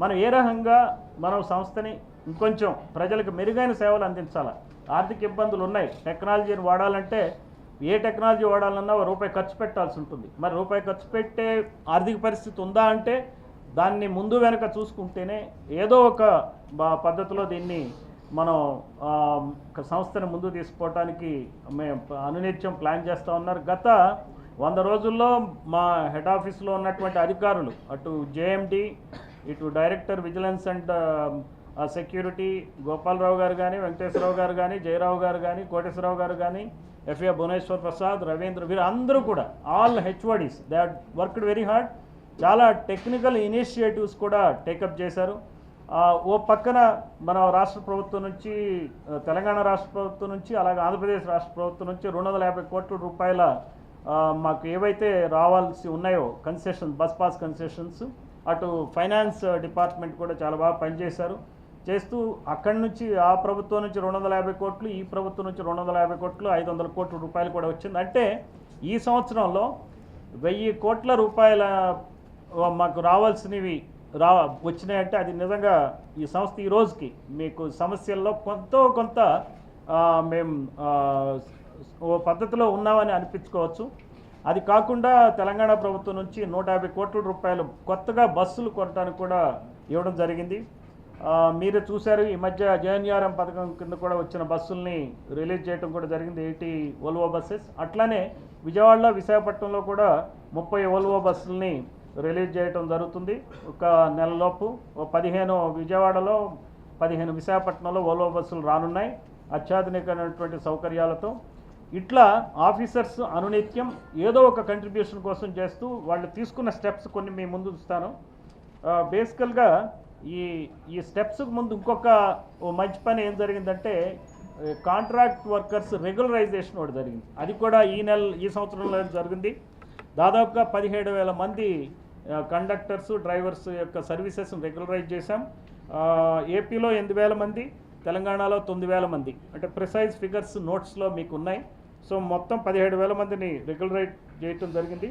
మనం ఏ రకంగా మనం సంస్థని ఇంకొంచెం ప్రజలకు మెరుగైన సేవలు అందించాలి. ఆర్థిక ఇబ్బందులు ఉన్నాయి, టెక్నాలజీని వాడాలంటే ఏ టెక్నాలజీ వాడాలన్నా రూపాయి ఖర్చు పెట్టాల్సి ఉంటుంది. మరి రూపాయి ఖర్చు పెట్టే ఆర్థిక పరిస్థితి ఉందా అంటే దాన్ని ముందు వెనక చూసుకుంటేనే ఏదో ఒక పద్ధతిలో దీన్ని మనం సంస్థను ముందు తీసుకోవడానికి మేము అనునిత్యం ప్లాన్ చేస్తూ ఉన్నారు. గత 100 రోజుల్లో మా హెడ్ ఆఫీస్లో ఉన్నటువంటి అధికారులు, అటు జేఎండి, ఇటు director vigilance and security Gopalarao గారు కానీ, వెంకటేశ్వరరావు గారు కానీ, జయరావు గారు కానీ, కోటేశ్వరరావు గారు కానీ, ఎఫ్ఏ భువనేశ్వర్ ప్రసాద్, రవీంద్ర, వీరు అందరూ కూడా all HODs they had worked very hard. చాలా టెక్నికల్ ఇనిషియేటివ్స్ కూడా టేకప్ చేశారు. ఓ పక్కన మన రాష్ట్ర ప్రభుత్వం నుంచి, తెలంగాణ రాష్ట్ర ప్రభుత్వం నుంచి, అలాగే ఆంధ్రప్రదేశ్ రాష్ట్ర ప్రభుత్వం నుంచి 250 కోట్ల రూపాయల మాకు ఏవైతే రావాల్సి ఉన్నాయో కన్సెషన్, బస్ పాస్ కన్సెషన్స్, అటు ఫైనాన్స్ డిపార్ట్మెంట్ కూడా చాలా బాగా పనిచేశారు. చేస్తూ అక్కడి నుంచి ఆ ప్రభుత్వం నుంచి 250 కోట్లు, ఈ ప్రభుత్వం నుంచి 250 కోట్లు, 500 కోట్ల రూపాయలు కూడా వచ్చింది. అంటే ఈ సంవత్సరంలో 1000 కోట్ల రూపాయల మాకు రావాల్సినవి వచ్చినాయంటే అది నిజంగా ఈ సంస్థ ఈ రోజుకి మీకు సమస్యల్లో కొంత మేము ఓ పద్ధతిలో ఉన్నామని అనిపించుకోవచ్చు. అది కాకుండా తెలంగాణ ప్రభుత్వం నుంచి 150 కోట్ల రూపాయలు కొత్తగా బస్సులు కొనడానికి కూడా ఇవ్వడం జరిగింది. మీరు చూశారు, ఈ మధ్య జేఎన్ఆర్ఎం పథకం కింద కూడా వచ్చిన బస్సుల్ని రిలీజ్ చేయడం కూడా జరిగింది, 80 వోల్వో బస్సెస్. అట్లానే విజయవాడలో, విశాఖపట్నంలో కూడా 30 వోల్వో బస్సుల్ని రిలీజ్ చేయడం జరుగుతుంది ఒక నెలలోపు. 15 విజయవాడలో, 15 విశాఖపట్నంలో వోల్వో బస్సులు రానున్నాయి అత్యాధునికమైనటువంటి సౌకర్యాలతో. ఇట్లా ఆఫీసర్స్ అనునిత్యం ఏదో ఒక కంట్రిబ్యూషన్ కోసం చేస్తూ వాళ్ళు తీసుకున్న స్టెప్స్ కొన్ని మీ ముందు చూస్తాను. బేసికల్గా ఈ స్టెప్స్కి ముందు ఇంకొక మంచి పని ఏం జరిగిందంటే కాంట్రాక్ట్ వర్కర్స్ రెగ్యులరైజేషన్ ఒకటి జరిగింది. అది కూడా ఈ సంవత్సరంలో జరిగింది. దాదాపుగా 17,000 మంది కండక్టర్స్, డ్రైవర్స్ యొక్క సర్వీసెస్ని రెగ్యులరైజ్ చేశాం. ఏపీలో 8,000 మంది, తెలంగాణలో 9,000 మంది, అంటే ప్రిసైజ్ ఫిగర్స్ నోట్స్లో మీకు ఉన్నాయి. సో మొత్తం 17,000 మందిని రెగ్యులరైజ్ చేయటం జరిగింది.